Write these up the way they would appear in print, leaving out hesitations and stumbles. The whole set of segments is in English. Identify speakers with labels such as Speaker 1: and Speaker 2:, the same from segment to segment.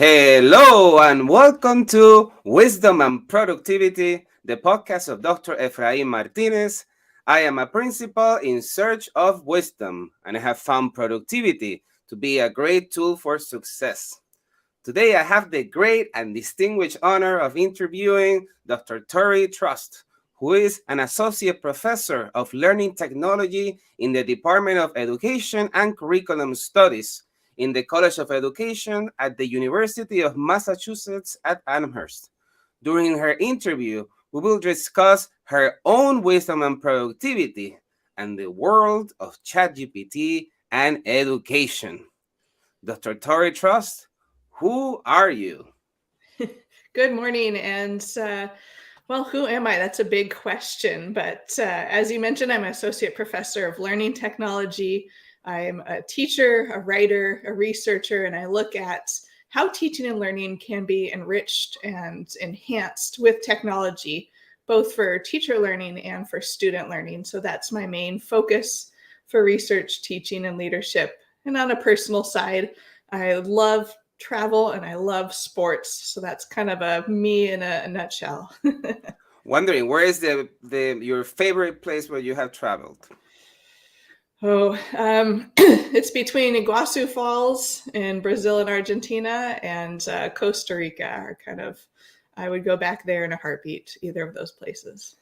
Speaker 1: Hello and welcome to Wisdom and Productivity, the podcast of Dr. Efraín Martinez. I am a principal in search of wisdom, and I have found productivity to be a great tool for success. Today, I have the great and distinguished honor of interviewing Dr. Torrey Trust, who is an associate professor of learning technology in the Department of Education and Curriculum Studies in the College of Education at the University of Massachusetts at Amherst. During her interview, we will discuss her own wisdom and productivity and the world of ChatGPT and education. Dr. Torrey Trust, who are you?
Speaker 2: Good morning. And who am I? That's a big question. But as you mentioned, I'm an associate professor of learning technology. I'm a teacher, a writer, a researcher, and I look at how teaching and learning can be enriched and enhanced with technology, both for teacher learning and for student learning. So that's my main focus for research, teaching, and leadership. And on a personal side, I love travel and I love sports. So that's kind of a me in a nutshell.
Speaker 1: Wondering where is the your favorite place where you have traveled?
Speaker 2: It's between Iguazu Falls in Brazil and Argentina and Costa Rica are kind of, I would go back there in a heartbeat, either of those places.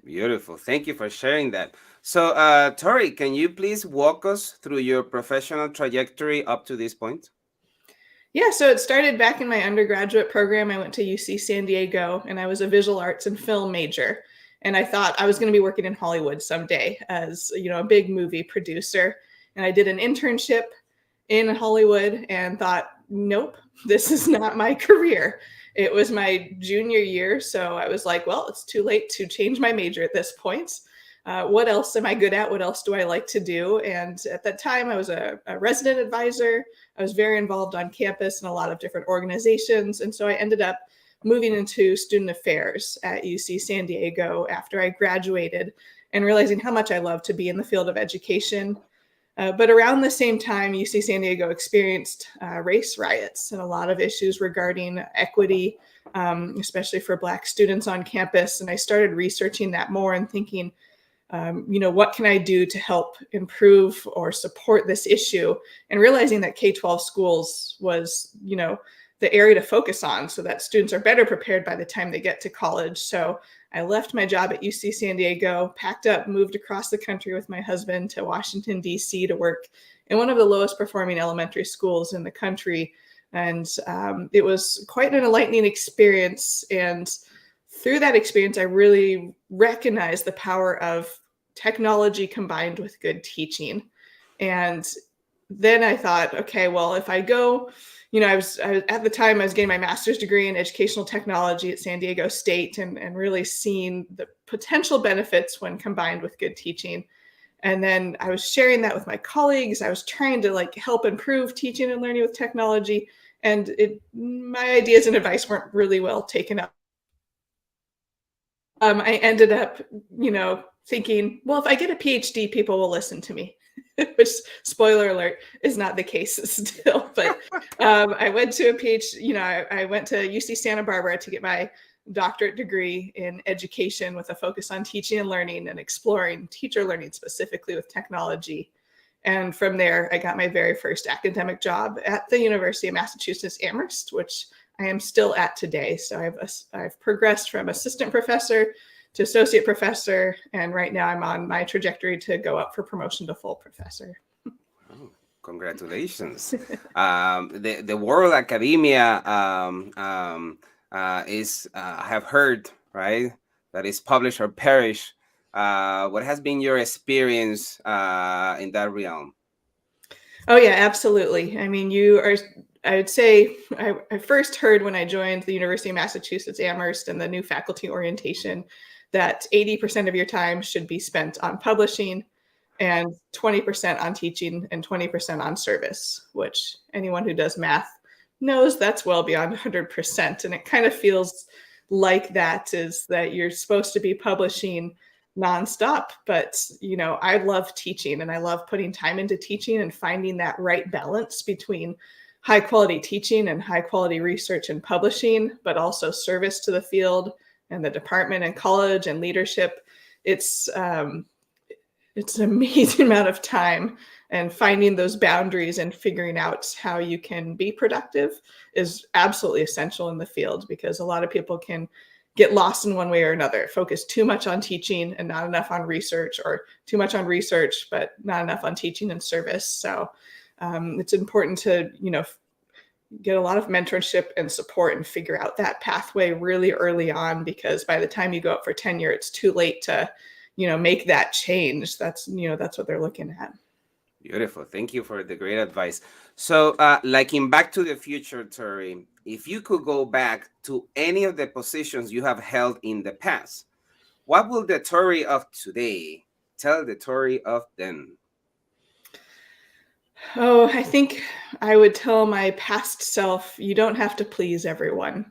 Speaker 1: Beautiful. Thank you for sharing that. So, Tori, can you please walk us through your professional trajectory up to this point?
Speaker 2: Yeah, so it started back in my undergraduate program. I went to UC San Diego and I was a visual arts and film major. And I thought I was going to be working in Hollywood someday as, a big movie producer. And I did an internship in Hollywood and thought, nope, this is not my career. It was my junior year. So I was like, well, it's too late to change my major at this point. What else am I good at? What else do I like to do? And at that time, I was a resident advisor. I was very involved on campus in a lot of different organizations. And so I ended up moving into student affairs at UC San Diego after I graduated and realizing how much I love to be in the field of education. But around the same time, UC San Diego experienced race riots and a lot of issues regarding equity, especially for Black students on campus. And I started researching that more and thinking, what can I do to help improve or support this issue? And realizing that K-12 schools was, the area to focus on so that students are better prepared by the time they get to college. So I left my job at UC San Diego, packed up, moved across the country with my husband to Washington, D.C. to work in one of the lowest performing elementary schools in the country. And it was quite an enlightening experience. And through that experience, I really recognized the power of technology combined with good teaching. And then I thought, okay, well, if I go, I was at the time I was getting my master's degree in educational technology at San Diego State and really seeing the potential benefits when combined with good teaching. And then I was sharing that with my colleagues. I was trying to help improve teaching and learning with technology. And my ideas and advice weren't really well taken up. I ended up, thinking, well, if I get a PhD, people will listen to me, which, spoiler alert, is not the case still. But I went to a PhD, I went to UC Santa Barbara to get my doctorate degree in education with a focus on teaching and learning and exploring teacher learning specifically with technology. And from there, I got my very first academic job at the University of Massachusetts Amherst, which I am still at today. So I've progressed from assistant professor to associate professor, and right now I'm on my trajectory to go up for promotion to full professor.
Speaker 1: Oh, congratulations! The world academia is I have heard, right, that is publish or perish. What has been your experience in that realm?
Speaker 2: Oh yeah, absolutely. I mean, I would say I first heard when I joined the University of Massachusetts Amherst and the new faculty orientation that 80% of your time should be spent on publishing and 20% on teaching and 20% on service, which anyone who does math knows that's well beyond 100%. And it kind of feels like that is that you're supposed to be publishing nonstop. But, I love teaching and I love putting time into teaching and finding that right balance between high quality teaching and high quality research and publishing, but also service to the field and the department and college and leadership. It's an amazing amount of time, and finding those boundaries and figuring out how you can be productive is absolutely essential in the field, because a lot of people can get lost in one way or another, focus too much on teaching and not enough on research, or too much on research but not enough on teaching and service. So it's important to get a lot of mentorship and support and figure out that pathway really early on, because by the time you go up for tenure, it's too late to make that change. That's what they're looking at.
Speaker 1: Beautiful. Thank you for the great advice. So, like in Back to the Future, Torrey, if you could go back to any of the positions you have held in the past, what will the Torrey of today tell the Torrey of then?
Speaker 2: Oh, I think I would tell my past self, you don't have to please everyone.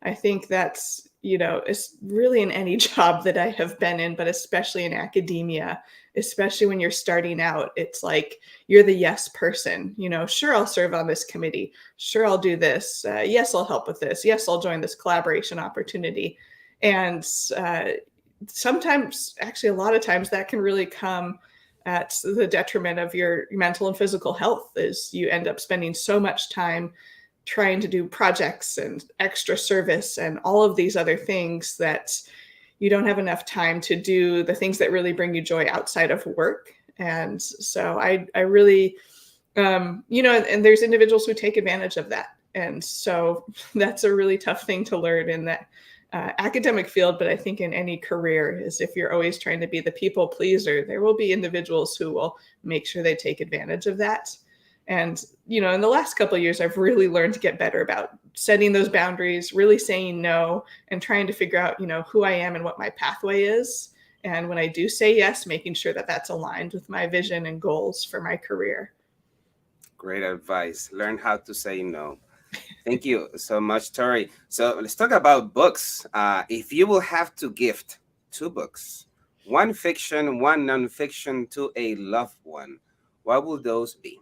Speaker 2: I think that's, it's really in any job that I have been in, but especially in academia, especially when you're starting out, it's like you're the yes person. Sure, I'll serve on this committee. Sure, I'll do this. Yes, I'll help with this. Yes, I'll join this collaboration opportunity. And sometimes, actually, a lot of times that can really come at the detriment of your mental and physical health, as you end up spending so much time trying to do projects and extra service and all of these other things that you don't have enough time to do the things that really bring you joy outside of work. And so I really, and there's individuals who take advantage of that. And so that's a really tough thing to learn in that academic field, but I think in any career, is if you're always trying to be the people pleaser, there will be individuals who will make sure they take advantage of that. And, in the last couple of years, I've really learned to get better about setting those boundaries, really saying no, and trying to figure out, who I am and what my pathway is. And when I do say yes, making sure that that's aligned with my vision and goals for my career.
Speaker 1: Great advice. Learn how to say no. Thank you so much, Torrey. So let's talk about books. If you will have to gift 2 books, one fiction, one nonfiction, to a loved one, what will those be?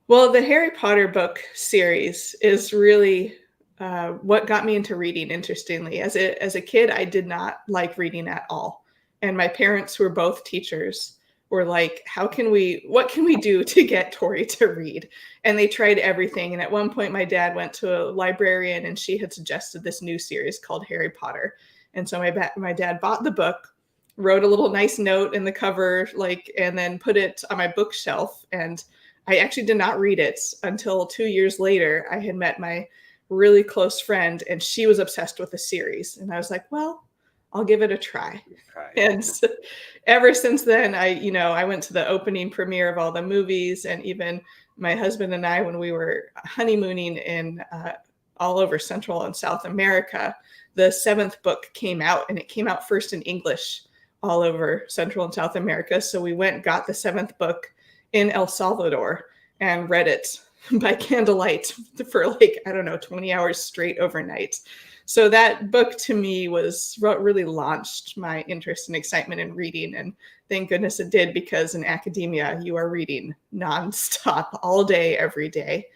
Speaker 2: Well, the Harry Potter book series is really what got me into reading, interestingly. As a kid, I did not like reading at all. And my parents, who were both teachers, were like, what can we do to get Torrey to read? And they tried everything. And at one point, my dad went to a librarian, and she had suggested this new series called Harry Potter. And so my dad bought the book, wrote a little nice note in the cover, and then put it on my bookshelf. And I actually did not read it until 2 years later. I had met my really close friend, and she was obsessed with the series. And I was like, well, I'll give it a try.
Speaker 1: Right.
Speaker 2: And so, ever since then, I went to the opening premiere of all the movies, and even my husband and I, when we were honeymooning in all over Central and South America, the 7th book came out, and it came out first in English all over Central and South America. So we went, got the 7th book in El Salvador and read it by candlelight for 20 hours straight overnight. So that book to me was what really launched my interest and excitement in reading. And thank goodness it did, because in academia, you are reading nonstop all day, every day.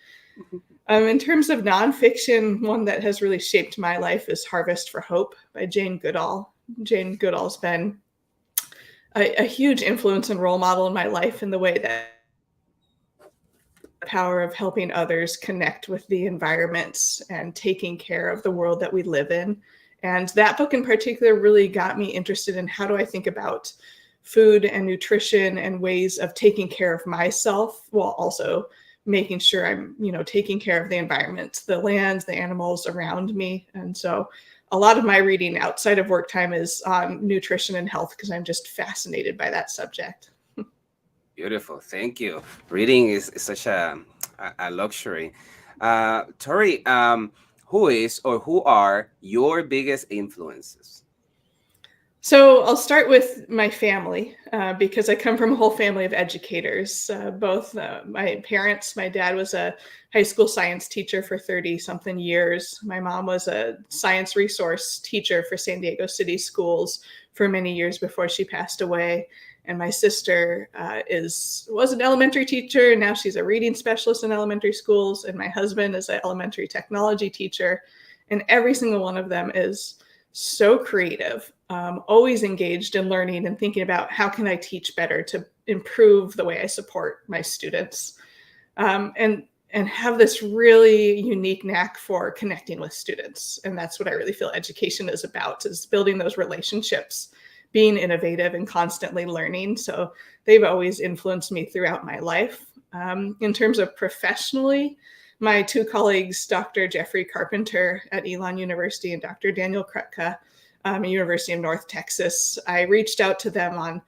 Speaker 2: In terms of nonfiction, one that has really shaped my life is Harvest for Hope by Jane Goodall. Jane Goodall's been a huge influence and role model in my life, in the way that power of helping others connect with the environment and taking care of the world that we live in. And that book in particular really got me interested in, how do I think about food and nutrition and ways of taking care of myself, while also making sure I'm, taking care of the environment, the lands, the animals around me. And so a lot of my reading outside of work time is on nutrition and health, because I'm just fascinated by that subject.
Speaker 1: Beautiful. Thank you. Reading is such a luxury. Torrey, who are your biggest influences?
Speaker 2: So I'll start with my family, because I come from a whole family of educators. Both my parents, my dad was a high school science teacher for 30-something years. My mom was a science resource teacher for San Diego City schools for many years before she passed away. And my sister was an elementary teacher, and now she's a reading specialist in elementary schools. And my husband is an elementary technology teacher. And every single one of them is so creative, always engaged in learning and thinking about how can I teach better to improve the way I support my students. And have this really unique knack for connecting with students. And that's what I really feel education is about, is building those relationships, being innovative and constantly learning. So they've always influenced me throughout my life. In terms of professionally, my two colleagues, Dr. Jeffrey Carpenter at Elon University and Dr. Daniel Krutka at University of North Texas, I reached out to them on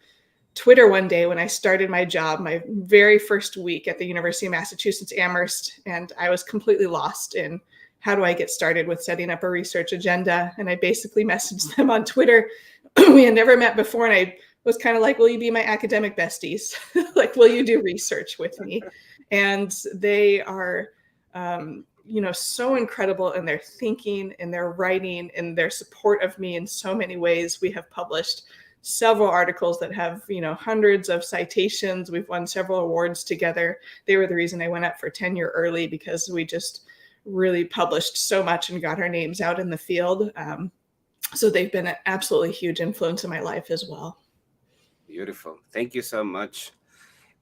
Speaker 2: Twitter one day when I started my job, my very first week at the University of Massachusetts Amherst, and I was completely lost in how do I get started with setting up a research agenda. And I basically messaged them on Twitter. We had never met before, and I was kind of like, will you be my academic besties? Like, will you do research with me? And they are, so incredible in their thinking, in their writing, in their support of me in so many ways. We have published several articles that have, hundreds of citations. We've won several awards together. They were the reason I went up for tenure early, because we just really published so much and got our names out in the field. So they've been an absolutely huge influence in my life as well.
Speaker 1: Beautiful. Thank you so much.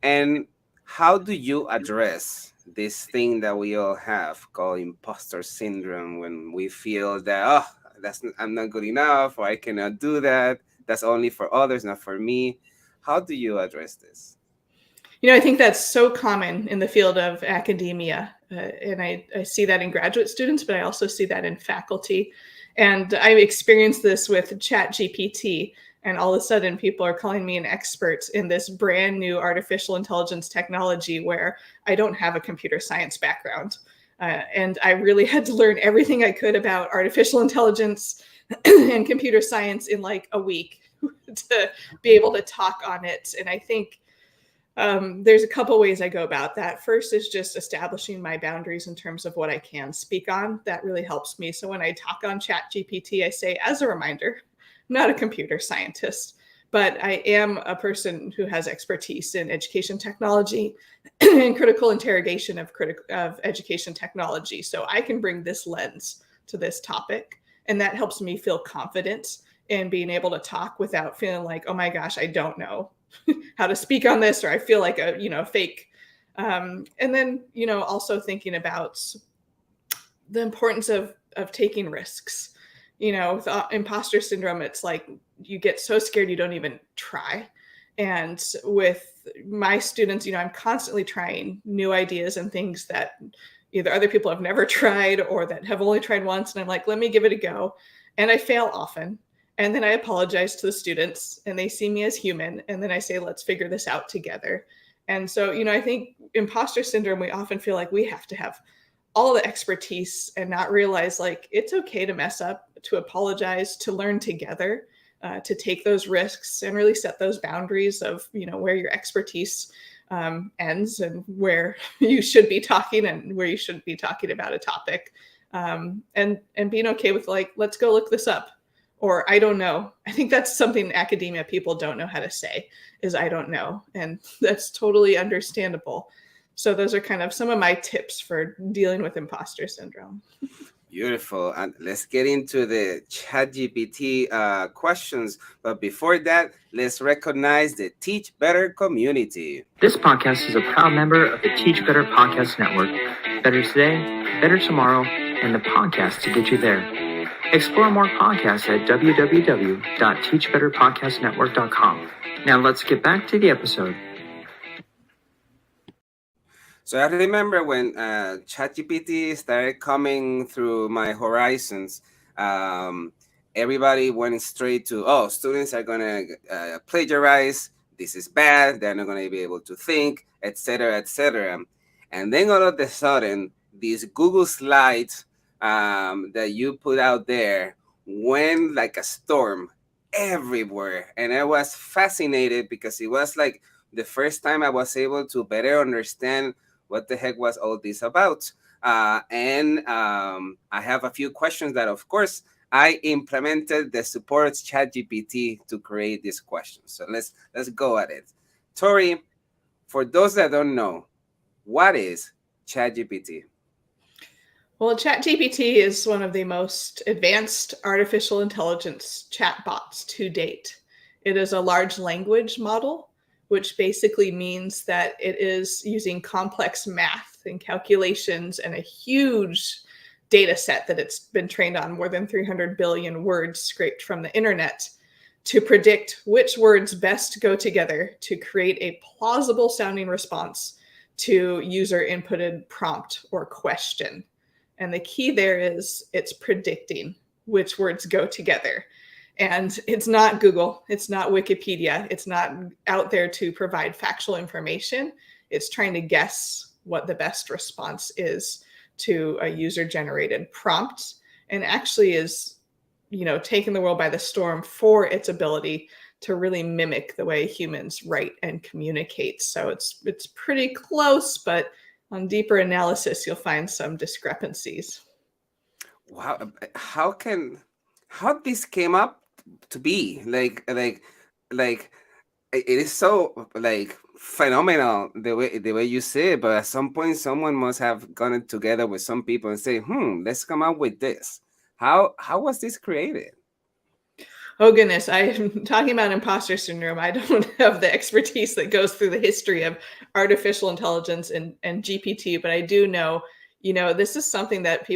Speaker 1: And how do you address this thing that we all have called imposter syndrome, when we feel that, I'm not good enough, or I cannot do that? That's only for others, not for me. How do you address this?
Speaker 2: I think that's so common in the field of academia. And I see that in graduate students, but I also see that in faculty. And I experienced this with ChatGPT. And all of a sudden, people are calling me an expert in this brand new artificial intelligence technology where I don't have a computer science background. And I really had to learn everything I could about artificial intelligence and computer science in like a week to be able to talk on it. And I think there's a couple ways I go about that. First is just establishing my boundaries in terms of what I can speak on. That really helps me. So when I talk on ChatGPT, I say, as a reminder, I'm not a computer scientist, but I am a person who has expertise in education technology and critical interrogation of education technology. So I can bring this lens to this topic. And that helps me feel confident in being able to talk without feeling like, oh my gosh, I don't know how to speak on this, or I feel like a fake. And then also thinking about the importance of taking risks. With imposter syndrome, it's like you get so scared you don't even try. And with my students, I'm constantly trying new ideas and things that either other people have never tried or that have only tried once. And I'm like, let me give it a go. And I fail often. And then I apologize to the students, and they see me as human. And then I say, let's figure this out together. And so, I think imposter syndrome, we often feel like we have to have all the expertise and not realize like it's okay to mess up, to apologize, to learn together, to take those risks and really set those boundaries of, where your expertise ends and where you should be talking and where you shouldn't be talking about a topic, and being okay with like, let's go look this up, or I don't know. I think that's something academia people don't know how to say, is I don't know, and that's totally understandable. So those are kind of some of my tips for dealing with imposter syndrome.
Speaker 1: Beautiful. And let's get into the ChatGPT questions. But before that, let's recognize the Teach Better community.
Speaker 3: This podcast is a proud member of the Teach Better Podcast Network. Better today, better tomorrow, and the podcast to get you there. Explore more podcasts at www.teachbetterpodcastnetwork.com. Now let's get back to the episode.
Speaker 1: So I remember when ChatGPT started coming through my horizons, everybody went straight to, students are going to plagiarize. This is bad. They're not going to be able to think, etc., etc. And then all of a sudden, these Google Slides that you put out there went like a storm everywhere. And I was fascinated because it was like the first time I was able to better understand what the heck was all this about. And I have a few questions that, of course, I implemented the support ChatGPT to create this question. So let's go at it. Tori, for those that don't know, what is ChatGPT?
Speaker 2: Well, ChatGPT is one of the most advanced artificial intelligence chatbots to date. It is a large language model, which basically means that it is using complex math and calculations and a huge data set that it's been trained on, more than 300 billion words scraped from the internet, to predict which words best go together to create a plausible sounding response to user inputted prompt or question. And the key there is it's predicting which words go together. And it's not Google, it's not Wikipedia, it's not out there to provide factual information. It's trying to guess what the best response is to a user-generated prompt, and actually is, taking the world by the storm for its ability to really mimic the way humans write and communicate. So it's pretty close, but on deeper analysis, you'll find some discrepancies.
Speaker 1: Wow, how this came up to be like it is so like phenomenal the way you say it, but at some point someone must have gotten together with some people and say, let's come up with this. How was this created?
Speaker 2: Oh goodness, I'm talking about imposter syndrome. I don't have the expertise that goes through the history of artificial intelligence and GPT, but I do know, this is something that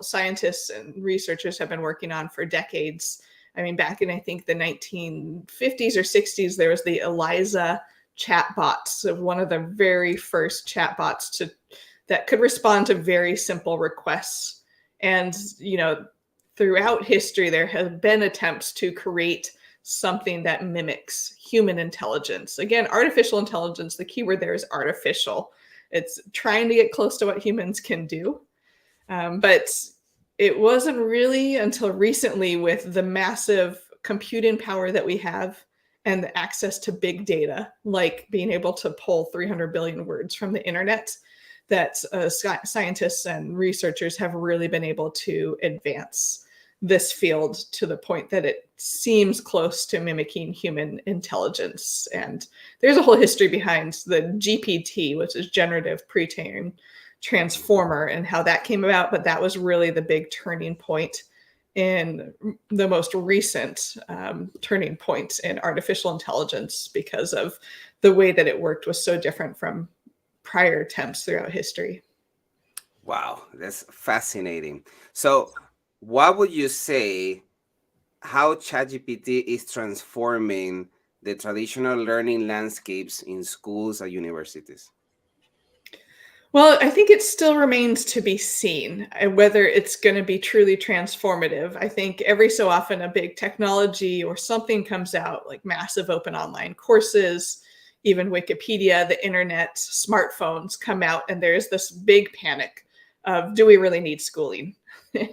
Speaker 2: scientists and researchers have been working on for decades. I mean, back in, I think, the 1950s or 60s, there was the ELIZA chatbot, so one of the very first chatbots that could respond to very simple requests. And, throughout history, there have been attempts to create something that mimics human intelligence. Again, artificial intelligence, the key word there is artificial. It's trying to get close to what humans can do. But it wasn't really until recently, with the massive computing power that we have and the access to big data, like being able to pull 300 billion words from the internet, that scientists and researchers have really been able to advance this field to the point that it seems close to mimicking human intelligence. And there's a whole history behind the GPT, which is generative pre-trained transformer, and how that came about. But that was really the big turning point in the most recent turning point in artificial intelligence, because of the way that it worked was so different from prior attempts throughout history.
Speaker 1: Wow, that's fascinating. So what would you say how ChatGPT is transforming the traditional learning landscapes in schools and universities?
Speaker 2: Well, I think it still remains to be seen whether it's going to be truly transformative. I think every so often a big technology or something comes out, like massive open online courses, even Wikipedia, the internet, smartphones come out, and there's this big panic of, do we really need schooling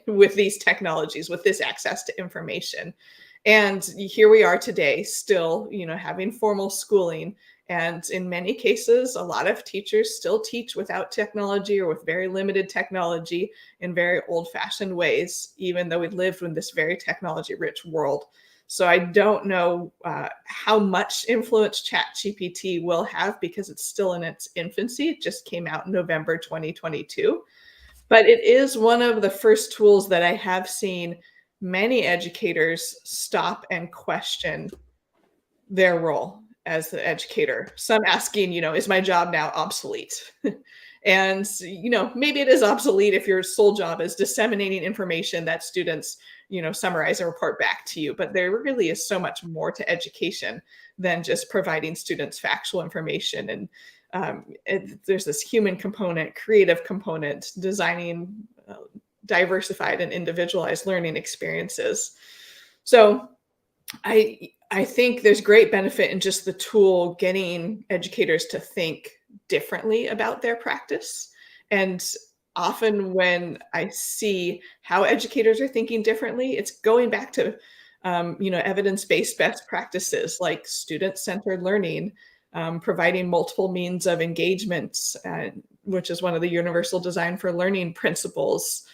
Speaker 2: with these technologies, with this access to information? And here we are today, still, having formal schooling. And in many cases, a lot of teachers still teach without technology or with very limited technology in very old-fashioned ways, even though we live in this very technology-rich world. So I don't know how much influence ChatGPT will have, because it's still in its infancy. It just came out in November 2022. But it is one of the first tools that I have seen many educators stop and question their role as the educator. Some asking, is my job now obsolete? And, maybe it is obsolete if your sole job is disseminating information that students, summarize and report back to you. But there really is so much more to education than just providing students factual information. And there's this human component, creative component, designing diversified and individualized learning experiences. So I think there's great benefit in just the tool getting educators to think differently about their practice. And often when I see how educators are thinking differently, it's going back to evidence-based best practices like student-centered learning, providing multiple means of engagement, which is one of the universal design for learning principles.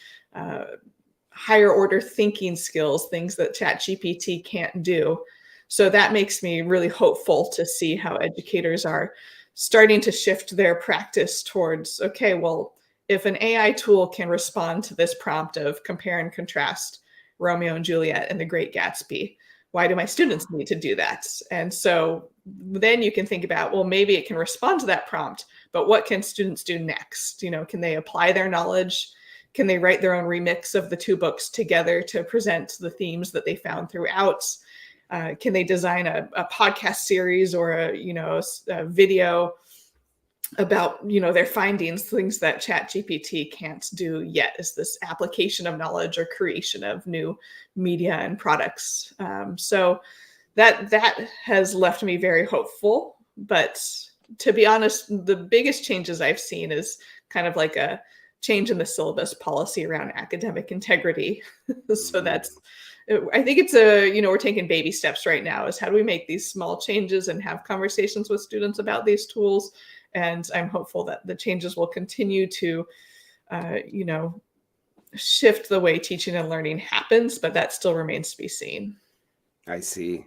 Speaker 2: higher order thinking skills, things that ChatGPT can't do. So that makes me really hopeful to see how educators are starting to shift their practice towards, okay, well, if an AI tool can respond to this prompt of compare and contrast Romeo and Juliet and The Great Gatsby, why do my students need to do that? And so then you can think about, well, maybe it can respond to that prompt, but what can students do next? Can they apply their knowledge? Can they write their own remix of the two books together to present the themes that they found throughout? Can they design a podcast series or a video about their findings, things that ChatGPT can't do yet? Is this application of knowledge or creation of new media and products? So that has left me very hopeful. But to be honest, the biggest changes I've seen is kind of like a change in the syllabus policy around academic integrity. So I think it's we're taking baby steps right now, is how do we make these small changes and have conversations with students about these tools. And I'm hopeful that the changes will continue to, shift the way teaching and learning happens, but that still remains to be seen.
Speaker 1: I see.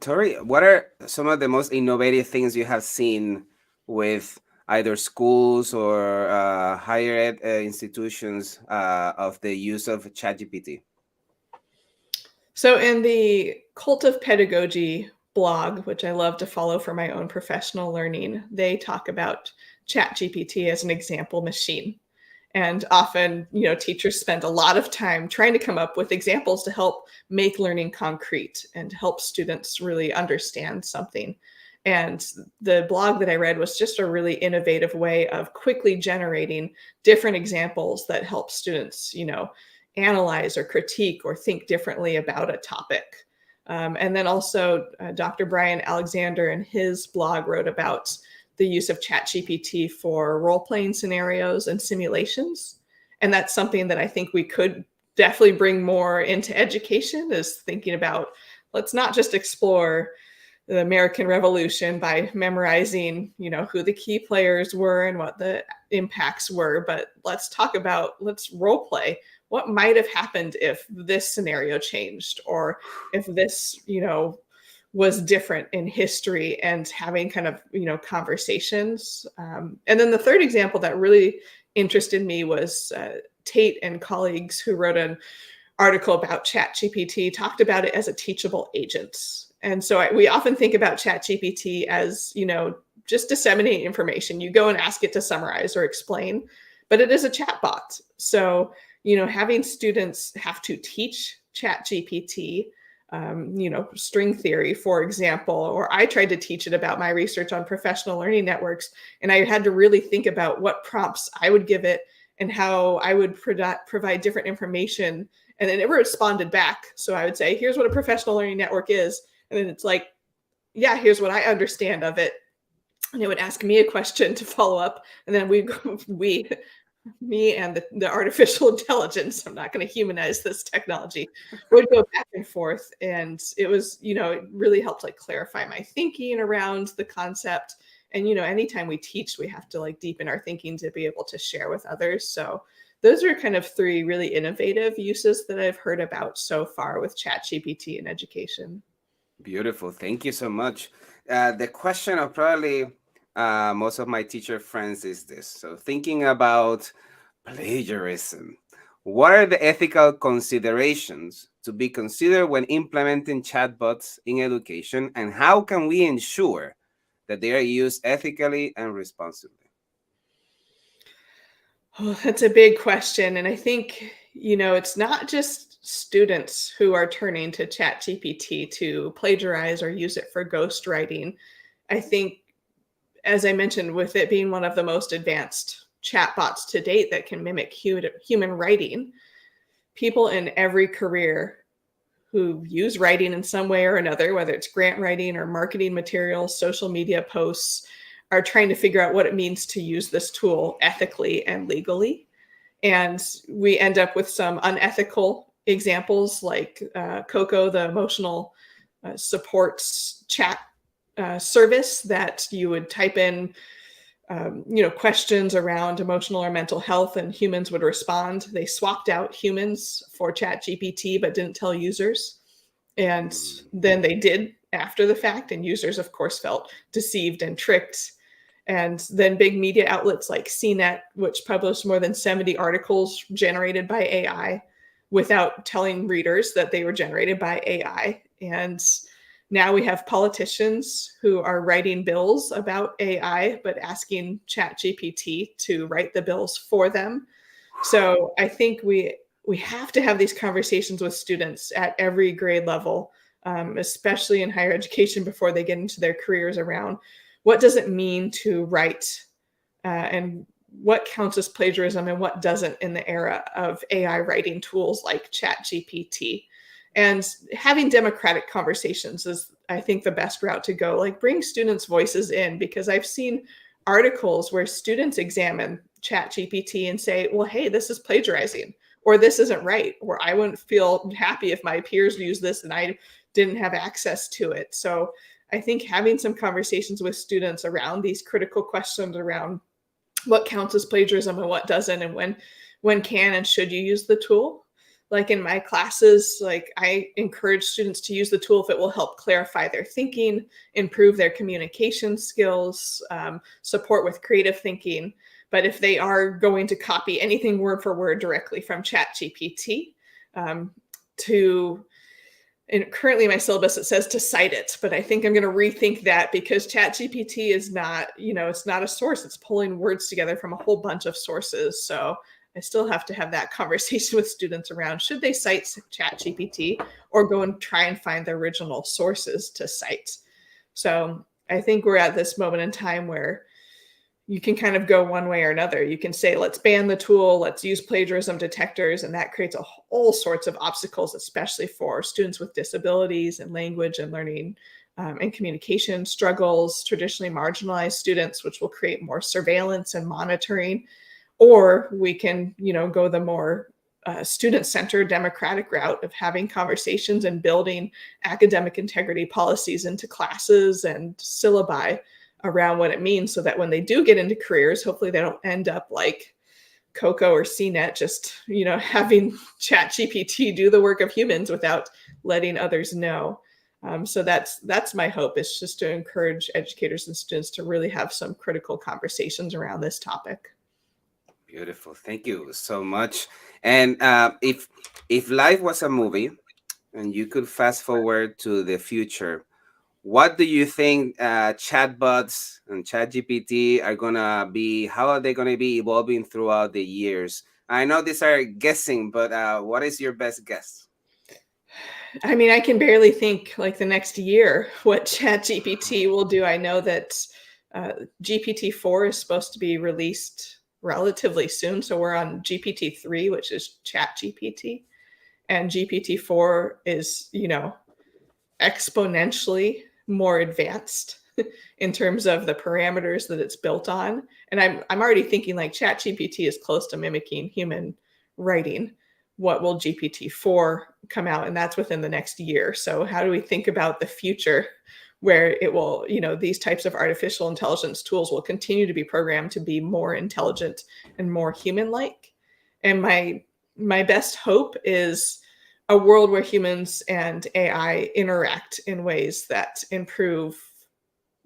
Speaker 1: Torrey, what are some of the most innovative things you have seen with either schools or higher ed institutions of the use of ChatGPT?
Speaker 2: So in the Cult of Pedagogy blog, which I love to follow for my own professional learning, they talk about ChatGPT as an example machine. And often, teachers spend a lot of time trying to come up with examples to help make learning concrete and help students really understand something. And the blog that I read was just a really innovative way of quickly generating different examples that help students, analyze or critique or think differently about a topic. And then also Dr. Brian Alexander in his blog wrote about the use of ChatGPT for role-playing scenarios and simulations. And that's something that I think we could definitely bring more into education, is thinking about, let's not just explore the American Revolution by memorizing, who the key players were and what the impacts were, but let's role play. What might have happened if this scenario changed, or if this, was different in history, and having kind of, conversations. And then the third example that really interested me was Tate and colleagues, who wrote an article about ChatGPT, talked about it as a teachable agent. And so we often think about ChatGPT as, just disseminating information. You go and ask it to summarize or explain, but it is a chatbot. So, having students have to teach ChatGPT, string theory, for example, or I tried to teach it about my research on professional learning networks, and I had to really think about what prompts I would give it and how I would provide different information. And then it responded back. So I would say, here's what a professional learning network is. And then it's like, yeah, here's what I understand of it. And it would ask me a question to follow up. And then me and the artificial intelligence, I'm not going to humanize this technology, would go back and forth. And it was, it really helped clarify my thinking around the concept. And, anytime we teach, we have to deepen our thinking to be able to share with others. So those are kind of three really innovative uses that I've heard about so far with ChatGPT in education.
Speaker 1: Beautiful. Thank you so much. The question of probably most of my teacher friends is this. So thinking about plagiarism, what are the ethical considerations to be considered when implementing chatbots in education, and how can we ensure that they are used ethically and responsibly?
Speaker 2: Oh, that's a big question. And I think, it's not just students who are turning to ChatGPT to plagiarize or use it for ghostwriting. I think, as I mentioned, with it being one of the most advanced chatbots to date that can mimic human writing, people in every career who use writing in some way or another, whether it's grant writing or marketing materials, social media posts, are trying to figure out what it means to use this tool ethically and legally. And we end up with some unethical examples, like Coco, the emotional support chat service that you would type in questions around emotional or mental health, and humans would respond. They swapped out humans for ChatGPT, but didn't tell users. And then they did after the fact, and users, of course, felt deceived and tricked. And then big media outlets like CNET, which published more than 70 articles generated by AI without telling readers that they were generated by AI. And now we have politicians who are writing bills about AI, but asking ChatGPT to write the bills for them. So I think we have to have these conversations with students at every grade level, especially in higher education before they get into their careers, around what does it mean to write, and what counts as plagiarism and what doesn't in the era of AI writing tools like ChatGPT. And having democratic conversations is, I think, the best route to go. Like, bring students' voices in, because I've seen articles where students examine ChatGPT and say, well, hey, this is plagiarizing, or this isn't right, or I wouldn't feel happy if my peers use this and I didn't have access to it. So I think having some conversations with students around these critical questions around what counts as plagiarism and what doesn't, and when can and should you use the tool. Like in my classes, like I encourage students to use the tool if it will help clarify their thinking, improve their communication skills, support with creative thinking. But if they are going to copy anything word for word directly from ChatGPT, and currently in my syllabus, it says to cite it, but I think I'm going to rethink that, because ChatGPT is not, it's not a source. It's pulling words together from a whole bunch of sources. So I still have to have that conversation with students around, should they cite ChatGPT or go and try and find the original sources to cite? So I think we're at this moment in time where you can kind of go one way or another. You can say, let's ban the tool, let's use plagiarism detectors, and that creates all sorts of obstacles, especially for students with disabilities and language and learning and communication struggles, traditionally marginalized students, which will create more surveillance and monitoring. Or we can, go the more student-centered democratic route of having conversations and building academic integrity policies into classes and syllabi around what it means, so that when they do get into careers, hopefully they don't end up like Coco or CNET, just, having ChatGPT do the work of humans without letting others know. So that's my hope, is just to encourage educators and students to really have some critical conversations around this topic.
Speaker 1: Beautiful. Thank you so much. And if life was a movie and you could fast forward to the future, what do you think chatbots and ChatGPT are gonna be? How are they gonna be evolving throughout the years? I know these are guessing, but what is your best guess?
Speaker 2: I mean, I can barely think like the next year what ChatGPT will do. I know that GPT-4 is supposed to be released relatively soon. So we're on GPT-3, which is ChatGPT. And GPT-4 is, exponentially more advanced in terms of the parameters that it's built on. And I'm already thinking like ChatGPT is close to mimicking human writing. What will GPT-4 come out? And that's within the next year. So how do we think about the future where it will, these types of artificial intelligence tools will continue to be programmed to be more intelligent and more human-like? And my best hope is a world where humans and AI interact in ways that improve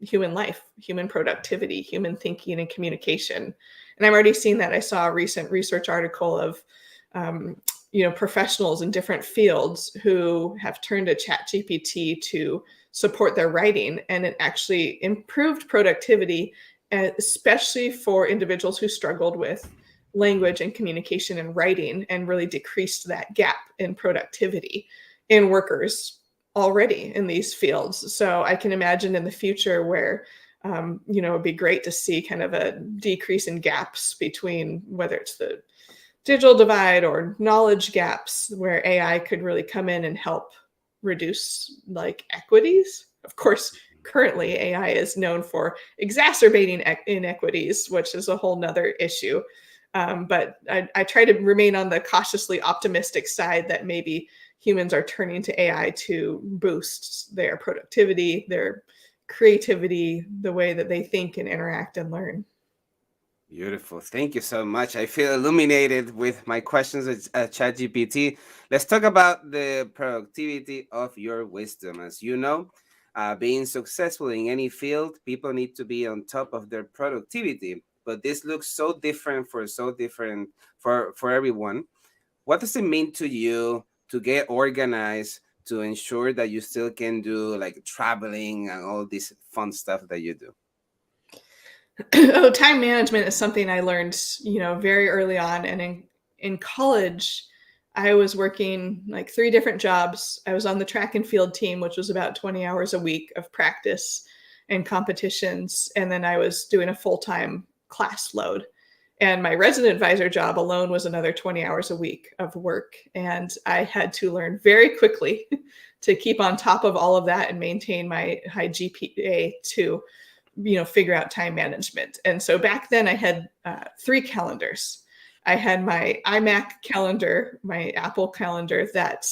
Speaker 2: human life, human productivity, human thinking and communication. And I'm already seeing that. I saw a recent research article of, professionals in different fields who have turned to ChatGPT to support their writing, and it actually improved productivity, especially for individuals who struggled with language and communication and writing, and really decreased that gap in productivity in workers already in these fields. So I can imagine in the future where, it'd be great to see kind of a decrease in gaps between, whether it's the digital divide or knowledge gaps, where AI could really come in and help reduce like equities. Of course, currently AI is known for exacerbating inequities, which is a whole nother issue. But I try to remain on the cautiously optimistic side that maybe humans are turning to AI to boost their productivity, their creativity, the way that they think and interact and learn.
Speaker 1: Beautiful. Thank you so much. I feel illuminated with my questions at ChatGPT. Let's talk about the productivity of your wisdom. As you know, being successful in any field, people need to be on top of their productivity. But this looks so different for everyone. What does it mean to you to get organized to ensure that you still can do like traveling and all this fun stuff that you do?
Speaker 2: Oh, time management is something I learned, very early on. And in college, I was working like 3 different jobs. I was on the track and field team, which was about 20 hours a week of practice and competitions. And then I was doing a full-time class load. And my resident advisor job alone was another 20 hours a week of work. And I had to learn very quickly to keep on top of all of that and maintain my high GPA to figure out time management. And so back then I had 3 calendars. I had my iMac calendar, my Apple calendar, that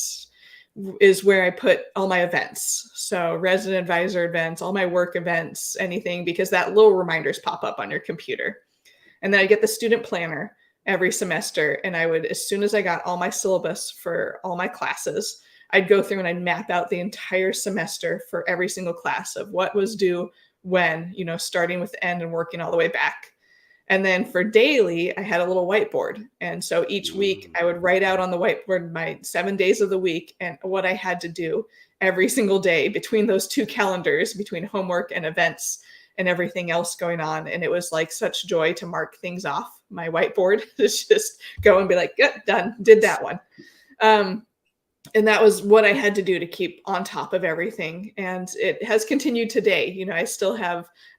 Speaker 2: is where I put all my events. So resident advisor events, all my work events, anything, because that little reminders pop up on your computer. And then I get the student planner every semester. And I would, as soon as I got all my syllabus for all my classes, I'd go through and I'd map out the entire semester for every single class of what was due when, starting with the end and working all the way back. And then for daily, I had a little whiteboard. And so each week I would write out on the whiteboard my 7 days of the week and what I had to do every single day between those 2 calendars, between homework and events and everything else going on. And it was like such joy to mark things off my whiteboard. It's just go and be like, good, done, did that one. And that was what I had to do to keep on top of everything. And it has continued today. I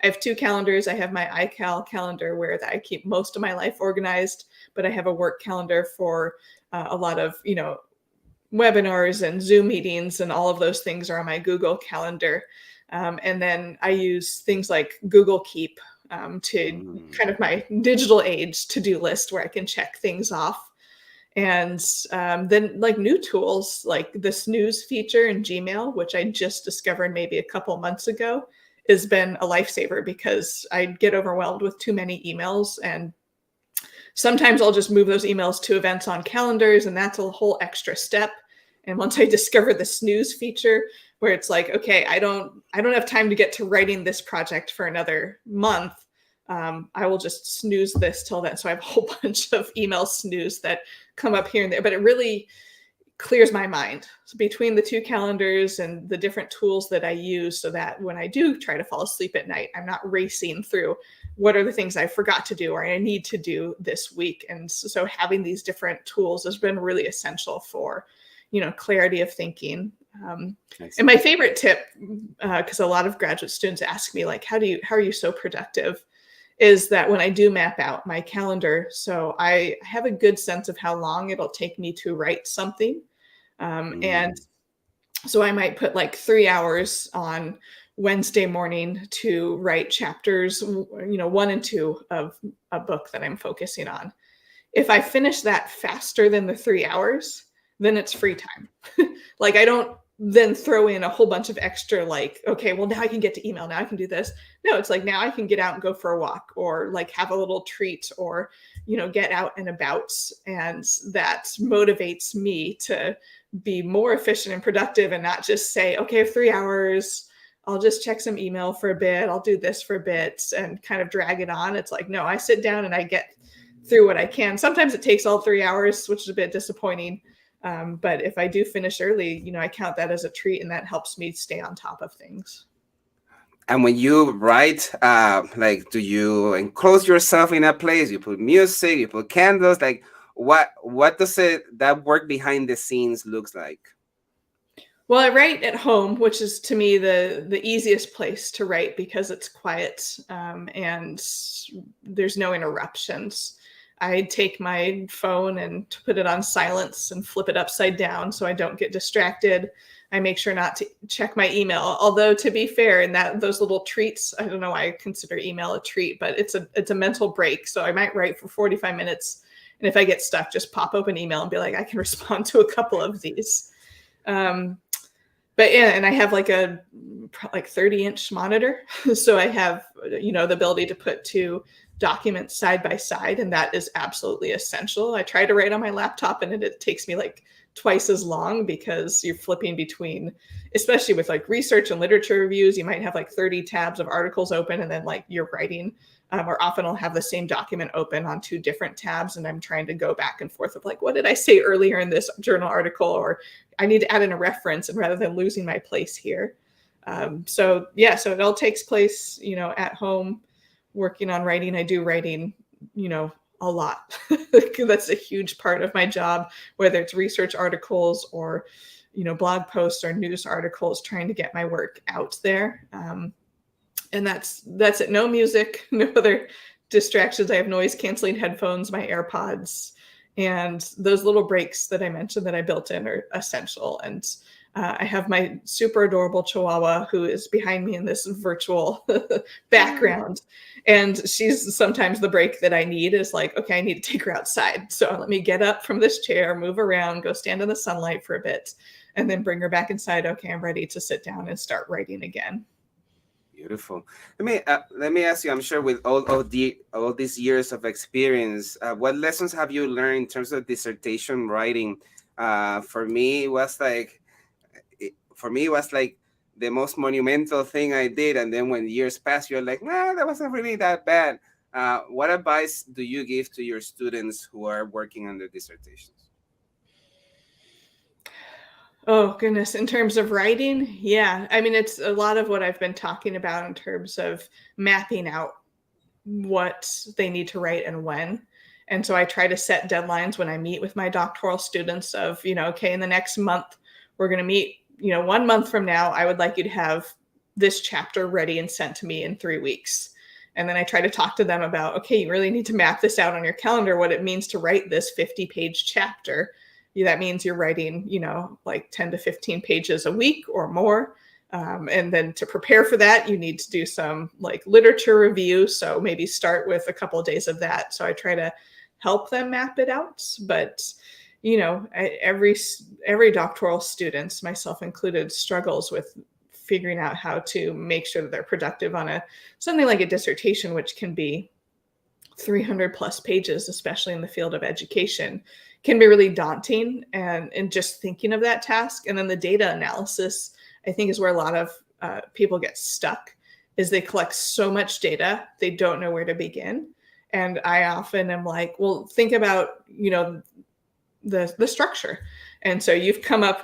Speaker 2: have 2 calendars. I have my iCal calendar where I keep most of my life organized, but I have a work calendar for a lot of, webinars and Zoom meetings, and all of those things are on my Google calendar. And then I use things like Google Keep to kind of my digital age to-do list where I can check things off. And then like new tools like the snooze feature in Gmail, which I just discovered maybe a couple months ago, has been a lifesaver because I get overwhelmed with too many emails. And sometimes I'll just move those emails to events on calendars, and that's a whole extra step. And once I discovered the snooze feature, where it's like, okay, I don't have time to get to writing this project for another month. I will just snooze this till then. So I have a whole bunch of email snooze that come up here and there, but it really clears my mind. So between the 2 calendars and the different tools that I use, so that when I do try to fall asleep at night, I'm not racing through what are the things I forgot to do or I need to do this week. And so having these different tools has been really essential for, clarity of thinking. And my favorite tip, because a lot of graduate students ask me, like, how are you so productive? Is that when I do map out my calendar, so I have a good sense of how long it'll take me to write something. And so I might put like 3 hours on Wednesday morning to write chapters, 1 and 2 of a book that I'm focusing on. If I finish that faster than the 3 hours, then it's free time. Like I don't then throw in a whole bunch of extra, like, okay, well now I can get to email. Now I can do this. No, it's like now I can get out and go for a walk or like have a little treat or, get out and about. And that motivates me to be more efficient and productive and not just say, okay, I have 3 hours. I'll just check some email for a bit. I'll do this for a bit and kind of drag it on. It's like, no, I sit down and I get through what I can. Sometimes it takes all 3 hours, which is a bit disappointing. But if I do finish early, I count that as a treat, and that helps me stay on top of things.
Speaker 1: And when you write, do you enclose yourself in a place? You put music, you put candles. Like, what does that work behind the scenes looks like?
Speaker 2: Well, I write at home, which is to me the easiest place to write because it's quiet and there's no interruptions. I take my phone and put it on silence and flip it upside down so I don't get distracted. I make sure not to check my email. Although to be fair, in those little treats, I don't know why I consider email a treat, but it's a mental break. So I might write for 45 minutes. And if I get stuck, just pop open email and be like, I can respond to a couple of these. But yeah, and I have like a 30-inch monitor. So I have, the ability to put two documents side by side, and that is absolutely essential. I try to write on my laptop, and it takes me like twice as long because you're flipping between, especially with like research and literature reviews, you might have like 30 tabs of articles open, and then like you're writing, or often I'll have the same document open on 2 different tabs, and I'm trying to go back and forth of like, what did I say earlier in this journal article? Or I need to add in a reference, and rather than losing my place here. So it all takes place, at home, working on writing. I do writing, a lot. That's a huge part of my job, whether it's research articles or, blog posts or news articles, trying to get my work out there. And that's it. No music, no other distractions. I have noise canceling headphones, my AirPods, and those little breaks that I mentioned that I built in are essential. And I have my super adorable Chihuahua who is behind me in this virtual background. And she's sometimes the break that I need is like, okay, I need to take her outside. So let me get up from this chair, move around, go stand in the sunlight for a bit, and then bring her back inside. Okay, I'm ready to sit down and start writing again.
Speaker 1: Beautiful. Let me ask you. I'm sure with all these years of experience, what lessons have you learned in terms of dissertation writing? For me, it was like the most monumental thing I did. And then when years pass, you're like, nah, that wasn't really that bad. What advice do you give to your students who are working on their dissertations?
Speaker 2: Oh, goodness. In terms of writing, yeah. I mean, it's a lot of what I've been talking about in terms of mapping out what they need to write and when. And so I try to set deadlines when I meet with my doctoral students of, okay, in the next month, we're going to meet, 1 month from now, I would like you to have this chapter ready and sent to me in 3 weeks. And then I try to talk to them about, okay, you really need to map this out on your calendar, what it means to write this 50-page chapter. That means you're writing, like 10 to 15 pages a week or more. And then to prepare for that, you need to do some like literature review. So maybe start with a couple of days of that. So I try to help them map it out. But, every doctoral student, myself included, struggles with figuring out how to make sure that they're productive on something like a dissertation, which can be 300 plus pages, especially in the field of education, can be really daunting. And just thinking of that task. And then the data analysis, I think, is where a lot of people get stuck, is they collect so much data, they don't know where to begin. And I often am like, well, think about, the structure. And so you've got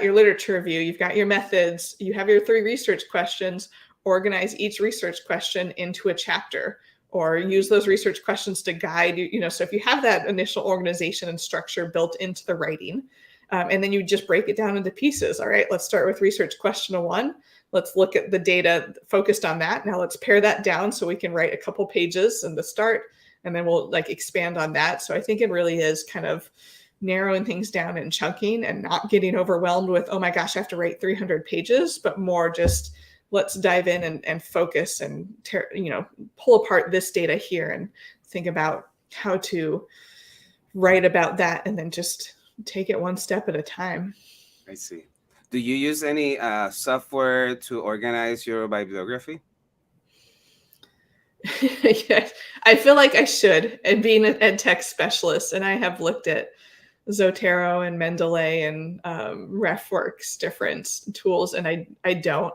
Speaker 2: your literature review, you've got your methods, you have your 3 research questions, organize each research question into a chapter, or use those research questions to guide you. So if you have that initial organization and structure built into the writing, and then you just break it down into pieces. All right, let's start with research question 1. Let's look at the data focused on that. Now let's pare that down so we can write a couple pages in the start, and then we'll like expand on that. So I think it really is kind of narrowing things down and chunking, and not getting overwhelmed with, oh my gosh, I have to write 300 pages, but more just let's dive in and focus and pull apart this data here and think about how to write about that, and then just take it one step at a time.
Speaker 1: I see. Do you use any software to organize your bibliography?
Speaker 2: Yes, I feel like I should, and being an ed tech specialist, and I have looked at Zotero and Mendeley and RefWorks, different tools, and I don't.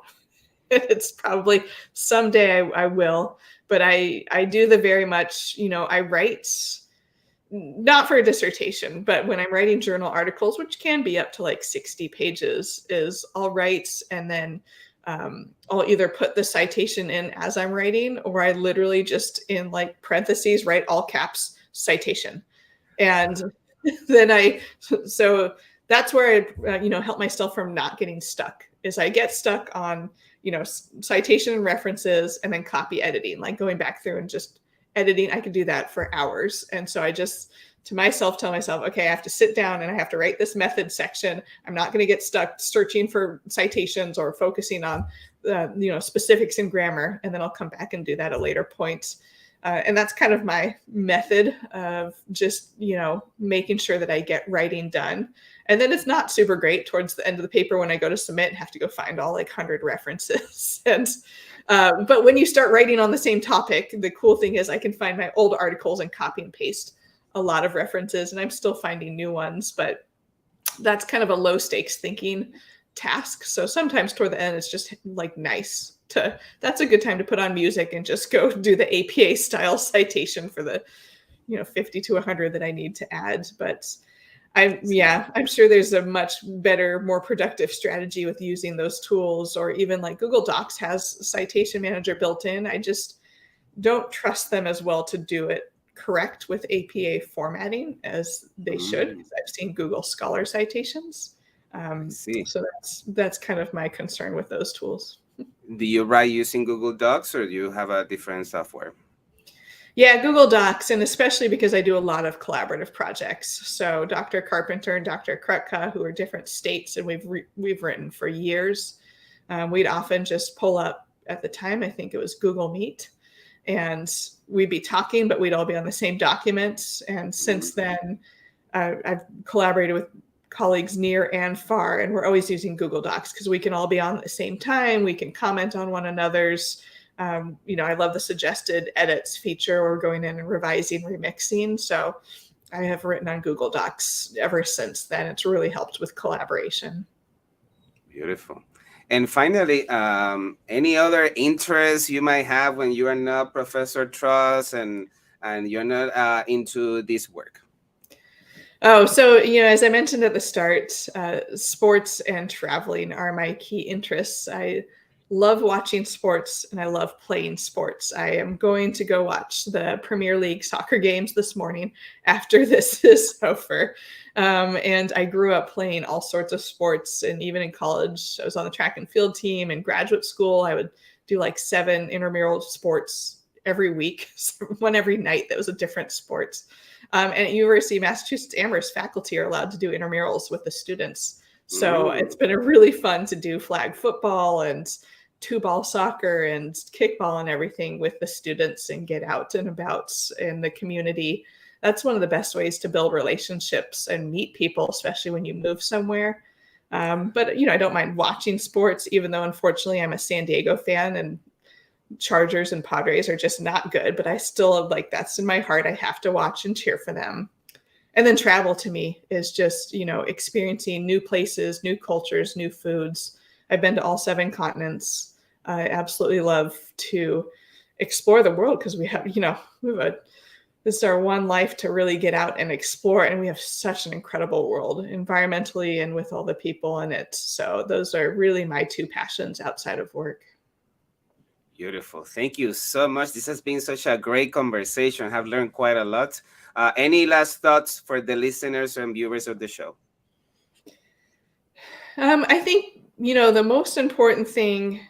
Speaker 2: It's probably someday I will, but I do the very much, I write not for a dissertation, but when I'm writing journal articles, which can be up to like 60 pages, is I'll write, and then I'll either put the citation in as I'm writing, or I literally just in like parentheses write all caps citation. And then so that's where I help myself from not getting stuck, is I get stuck on citation and references, and then copy editing, like going back through and just editing. I could do that for hours. And so I just tell myself, okay, I have to sit down and I have to write this method section. I'm not going to get stuck searching for citations or focusing on specifics in grammar. And then I'll come back and do that at a later point. And that's kind of my method of just, making sure that I get writing done. And then it's not super great towards the end of the paper when I go to submit and have to go find all like 100 references. And But when you start writing on the same topic, the cool thing is I can find my old articles and copy and paste a lot of references, and I'm still finding new ones, but that's kind of a low stakes thinking task. So sometimes toward the end, it's just like nice to, that's a good time to put on music and just go do the APA style citation for the, 50 to 100 that I need to add. But I'm sure there's a much better, more productive strategy with using those tools, or even like Google Docs has Citation Manager built in. I just don't trust them as well to do it correct with APA formatting as they should. I've seen Google Scholar citations. So that's kind of my concern with those tools.
Speaker 1: Do you write using Google Docs, or do you have a different software?
Speaker 2: Yeah, Google Docs, and especially because I do a lot of collaborative projects. So Dr. Carpenter and Dr. Krutka, who are different states, and we've written for years. We'd often just pull up, at the time, I think it was Google Meet, and we'd be talking, but we'd all be on the same document. And since then, I've collaborated with colleagues near and far, and we're always using Google Docs because we can all be on at the same time. We can comment on one another's. I love the suggested edits feature where we're going in and revising, remixing. So I have written on Google Docs ever since then. It's really helped with collaboration.
Speaker 1: Beautiful. And finally, any other interests you might have when you are not Professor Truss and you're not into this work?
Speaker 2: Oh, so, as I mentioned at the start, sports and traveling are my key interests. I love watching sports and I love playing sports. I am going to go watch the Premier League soccer games this morning after this is over. And I grew up playing all sorts of sports, and even in college, I was on the track and field team. In graduate school, I would do like 7 intramural sports every week, one every night that was a different sport. And at University of Massachusetts Amherst, faculty are allowed to do intramurals with the students. So it's been a really fun to do flag football and 2-ball soccer and kickball and everything with the students and get out and about in the community. That's one of the best ways to build relationships and meet people, especially when you move somewhere. But, I don't mind watching sports, even though unfortunately I'm a San Diego fan and Chargers and Padres are just not good, but I still that's in my heart. I have to watch and cheer for them. And then travel to me is just, experiencing new places, new cultures, new foods. I've been to all 7 continents. I absolutely love to explore the world because we have this is our one life to really get out and explore. And we have such an incredible world environmentally and with all the people in it. So those are really my 2 passions outside of work.
Speaker 1: Beautiful. Thank you so much. This has been such a great conversation. I have learned quite a lot. Any last thoughts for the listeners and viewers of the show?
Speaker 2: I think, the most important thing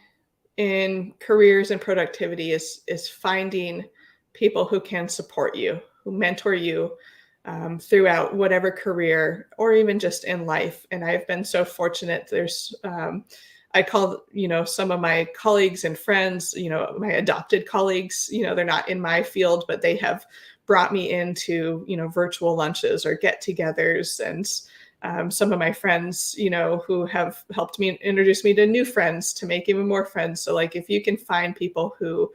Speaker 2: in careers and productivity is finding people who can support you, who mentor you throughout whatever career or even just in life. And I've been so fortunate. There's, I call, some of my colleagues and friends, my adopted colleagues, they're not in my field, but they have brought me into, virtual lunches or get-togethers. And some of my friends, who have helped me introduce me to new friends to make even more friends. So if you can find people who,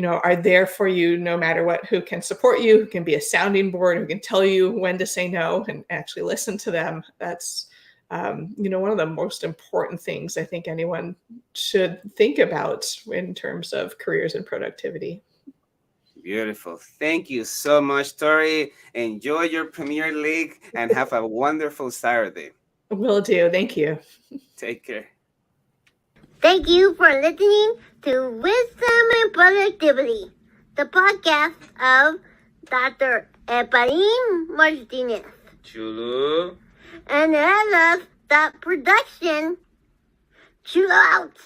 Speaker 2: are there for you no matter what, who can support you, who can be a sounding board, who can tell you when to say no and actually listen to them. That's, one of the most important things I think anyone should think about in terms of careers and productivity.
Speaker 1: Beautiful. Thank you so much, Torrey. Enjoy your Premier League and have a wonderful Saturday.
Speaker 2: Will do. Thank you.
Speaker 1: Take care.
Speaker 4: Thank you for listening to Wisdom and Productivity, the podcast of Dr. Efraín Martínez.
Speaker 1: Chulo.
Speaker 4: And LF.production. Chulo out.